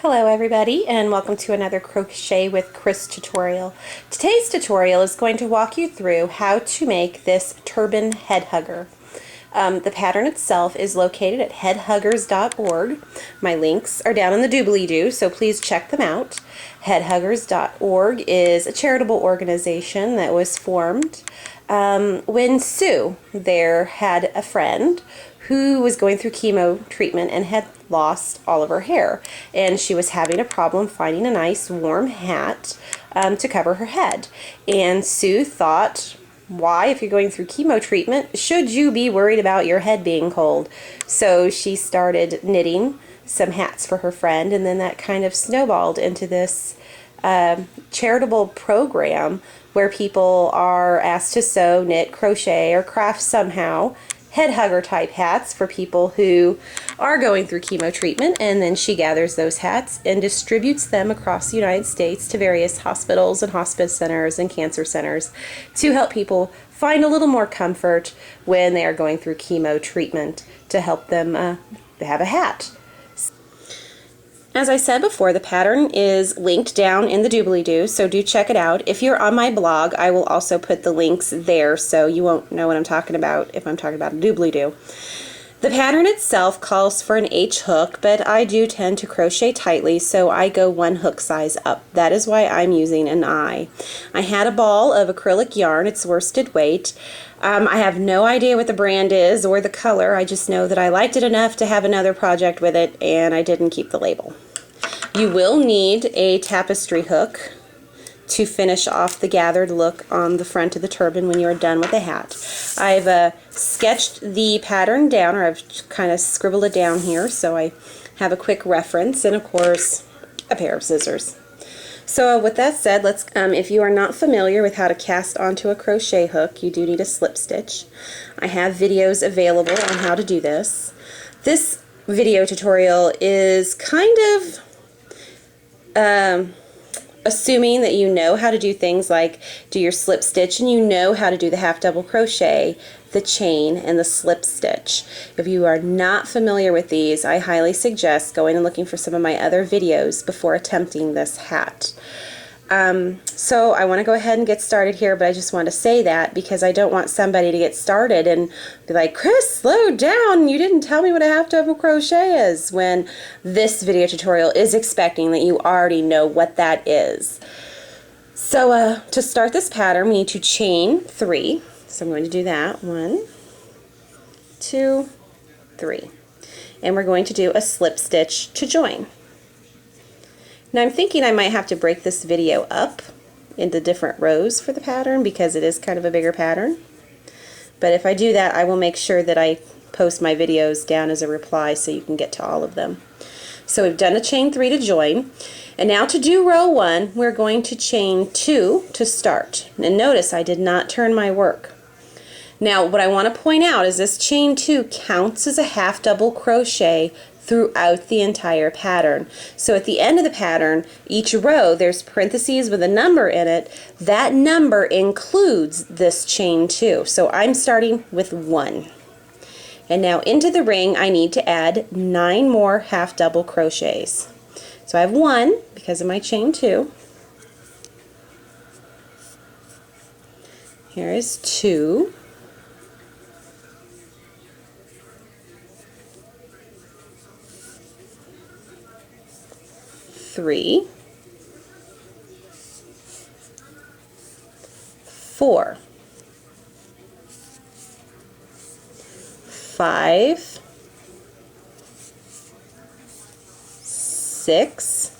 Hello everybody, and welcome to another Crochet with Cris tutorial. Today's tutorial is going to walk you through how to make this turban head hugger. The pattern itself is located at headhuggers.org. My links are down in the doobly-doo, so please check them out. Headhuggers.org is a charitable organization that was formed when Sue there had a friend who was going through chemo treatment and had lost all of her hair, and she was having a problem finding a nice warm hat to cover her head. And Sue thought, why, if you're going through chemo treatment, should you be worried about your head being cold? So she started knitting some hats for her friend, and then that kind of snowballed into this charitable program where people are asked to sew, knit, crochet, or craft somehow head hugger type hats for people who are going through chemo treatment, and then she gathers those hats and distributes them across the United States to various hospitals and hospice centers and cancer centers to help people find a little more comfort when they are going through chemo treatment, to help them have a hat. As I said before, the pattern is linked down in the doobly-doo, so do check it out. If you're on my blog, I will also put the links there, so you won't know what I'm talking about if I'm talking about a doobly-doo. The pattern itself calls for an H hook, but I do tend to crochet tightly, so I go one hook size up. That is why I'm using an I. I had a ball of acrylic yarn, it's worsted weight. I have no idea what the brand is or the color. I just know that I liked it enough to have another project with it, and I didn't keep the label. You will need a tapestry hook to finish off the gathered look on the front of the turban when you're done with the hat. I've sketched the pattern down, or I've kind of scribbled it down here so I have a quick reference, and of course a pair of scissors. So with that said, let's if you are not familiar with how to cast onto a crochet hook, you do need a slip stitch. I have videos available on how to do this. This video tutorial is kind of assuming that you know how to do things like do your slip stitch, and you know how to do the half double crochet, the chain, and the slip stitch. If you are not familiar with these, I highly suggest going and looking for some of my other videos before attempting this hat. So I want to go ahead and get started here, but I just want to say that because I don't want somebody to get started and be like, Cris, slow down, you didn't tell me what a half double crochet is, when this video tutorial is expecting that you already know what that is. So to start this pattern, we need to chain 3. So I'm going to do that. 1, 2, 3. And we're going to do a slip stitch to join. Now I'm thinking I might have to break this video up into different rows for the pattern because it is kind of a bigger pattern. But if I do that, I will make sure that I post my videos down as a reply so you can get to all of them. So we've done a chain 3 to join. And now to do row 1, we're going to chain 2 to start. And notice I did not turn my work. Now what I want to point out is this chain 2 counts as a half double crochet throughout the entire pattern. So at the end of the pattern, each row there's parentheses with a number in it. That number includes this chain 2. So I'm starting with 1. And now into the ring I need to add 9 more half double crochets. So I have 1 because of my chain 2. Here is 2. 3, 4, 5, 6,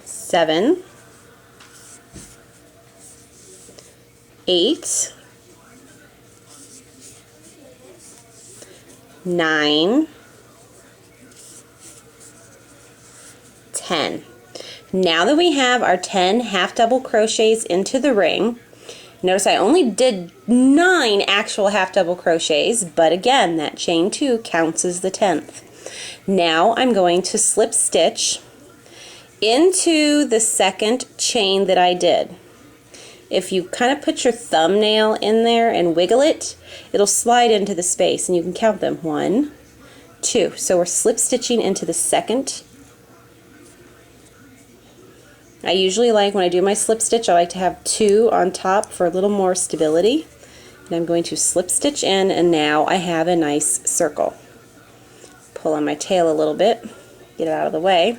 7, 8, 9, 10. Now that we have our 10 half double crochets into the ring, notice I only did 9 actual half double crochets, but again that chain 2 counts as the 10th. Now I'm going to slip stitch into the second chain that I did. If you kind of put your thumbnail in there and wiggle it, it'll slide into the space, and you can count them. 1, 2. So we're slip stitching into the second. I usually like, when I do my slip stitch, I like to have 2 on top for a little more stability. And I'm going to slip stitch in, and now I have a nice circle. Pull on my tail a little bit, get it out of the way.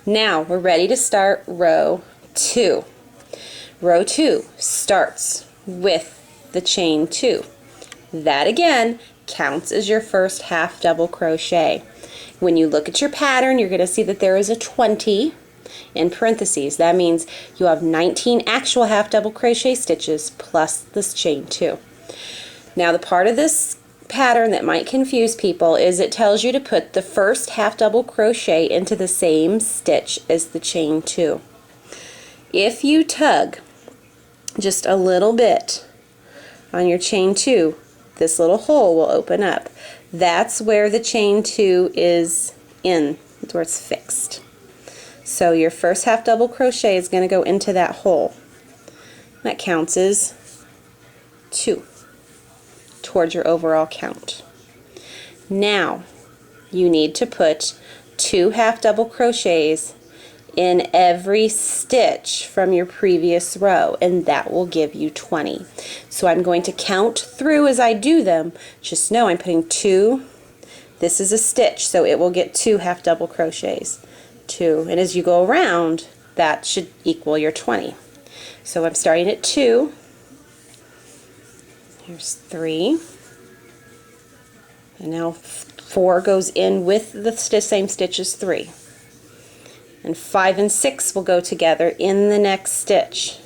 Now we're ready to start row 2. Row 2 starts with the chain 2. That again counts as your first half double crochet. When you look at your pattern, you're going to see that there is a 20 in parentheses. That means you have 19 actual half double crochet stitches plus this chain 2. Now the part of this pattern that might confuse people is it tells you to put the first half double crochet into the same stitch as the chain 2. If you tug just a little bit on your chain 2, this little hole will open up. That's where the chain 2 is in. That's where it's fixed. So your first half double crochet is going to go into that hole. That counts as 2 towards your overall count. Now you need to put 2 half double crochets in every stitch from your previous row, and that will give you 20. So I'm going to count through as I do them. Just know I'm putting 2. This is a stitch, so it will get 2 half double crochets. 2, and as you go around, that should equal your 20. So I'm starting at 2. Here's 3, and now 4 goes in with the same stitch as 3. And 5 and 6 will go together in the next stitch.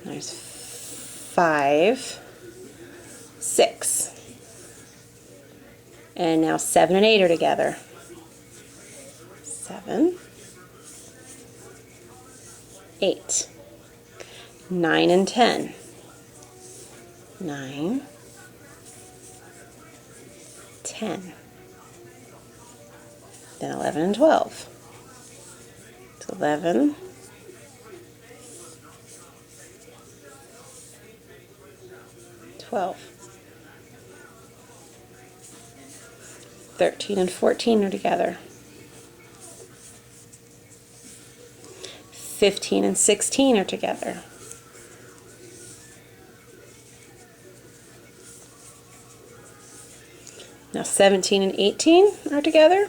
There's 5, 6, and now 7 and 8 are together. 7, 8, 9 and 10, 9, 10, then 11 and 12. 11, 12, 13 and 14 are together. 15 and 16 are together. Now 17 and 18 are together.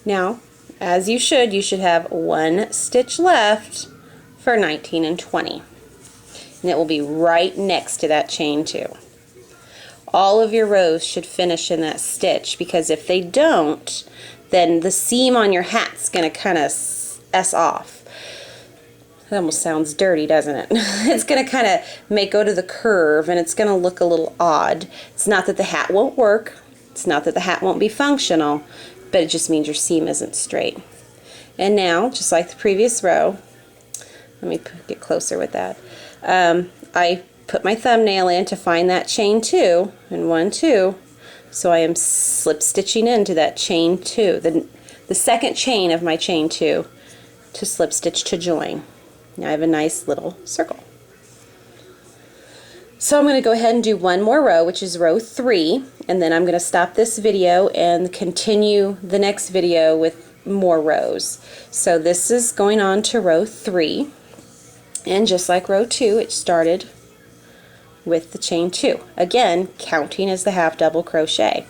Now, as you should have 1 stitch left for 19 and 20. And it will be right next to that chain 2. All of your rows should finish in that stitch, because if they don't, then the seam on your hat's going to kind of S off. That almost sounds dirty, doesn't it? It's going to kind of go to the curve, and it's going to look a little odd. It's not that the hat won't work. It's not that the hat won't be functional, but it just means your seam isn't straight. And now, just like the previous row, let me get closer with that. I put my thumbnail in to find that chain 2, and 1, 2, so I am slip stitching into that chain 2, the second chain of my chain 2, to slip stitch to join. Now I have a nice little circle. So I'm going to go ahead and do one more row, which is row 3, and then I'm going to stop this video and continue the next video with more rows. So this is going on to row 3, and just like row 2, it started with the chain 2. Again, counting as the half double crochet.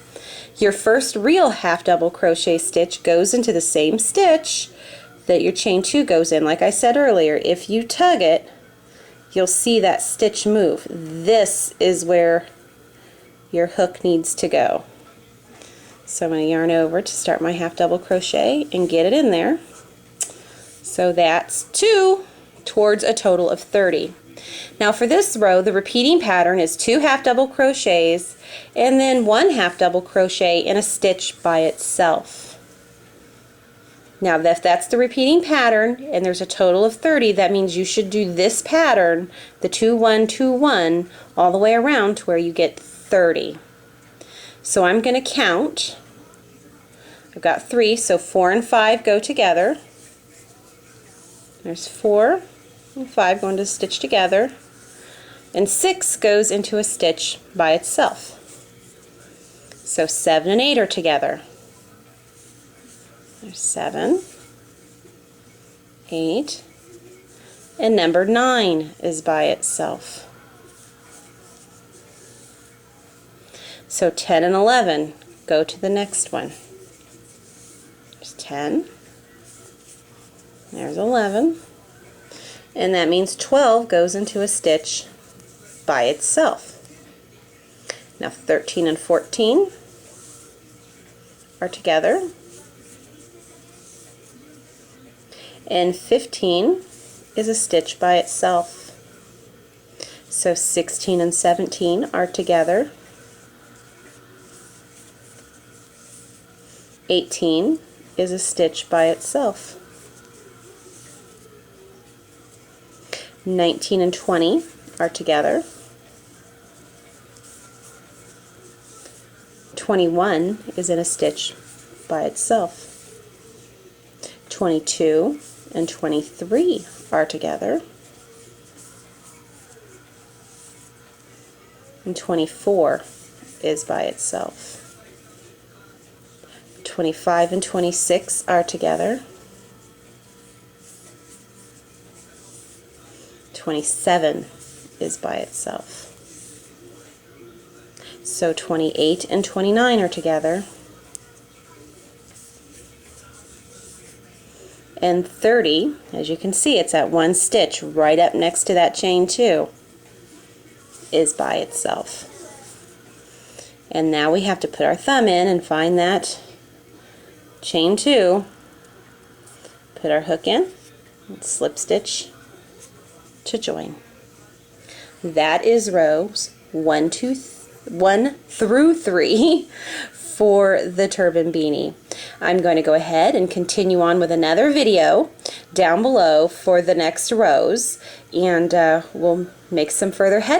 Your first real half double crochet stitch goes into the same stitch that your chain 2 goes in. Like I said earlier, if you tug it, you'll see that stitch move. This is where your hook needs to go. So I'm going to yarn over to start my half double crochet and get it in there. So that's 2 towards a total of 30. Now for this row, the repeating pattern is 2 half double crochets and then 1 half double crochet in a stitch by itself. Now if that's the repeating pattern and there's a total of 30, that means you should do this pattern, the 2 1 2 1, all the way around to where you get 30. So I'm going to count. I've got 3, so 4 and 5 go together. There's 4 and 5 going to stitch together. and 6 goes into a stitch by itself. So 7 and 8 are together. There's 7, 8, and number 9 is by itself. So 10 and 11 go to the next one. There's 10, there's 11, and that means 12 goes into a stitch by itself. Now 13 and 14 are together, and 15 is a stitch by itself. So 16 and 17 are together, 18 is a stitch by itself, 19 and 20 are together, 21 is in a stitch by itself, 22 and 23 are together, and 24 is by itself. 25 and 26 are together, 27 is by itself. So 28 and 29 are together, and 30, as you can see, it's at one stitch right up next to that chain 2, is by itself. And now we have to put our thumb in and find that chain 2, put our hook in, and slip stitch to join. That is rows 1 through 3 for the turban beanie. I'm going to go ahead and continue on with another video down below for the next rows, and we'll make some further headway.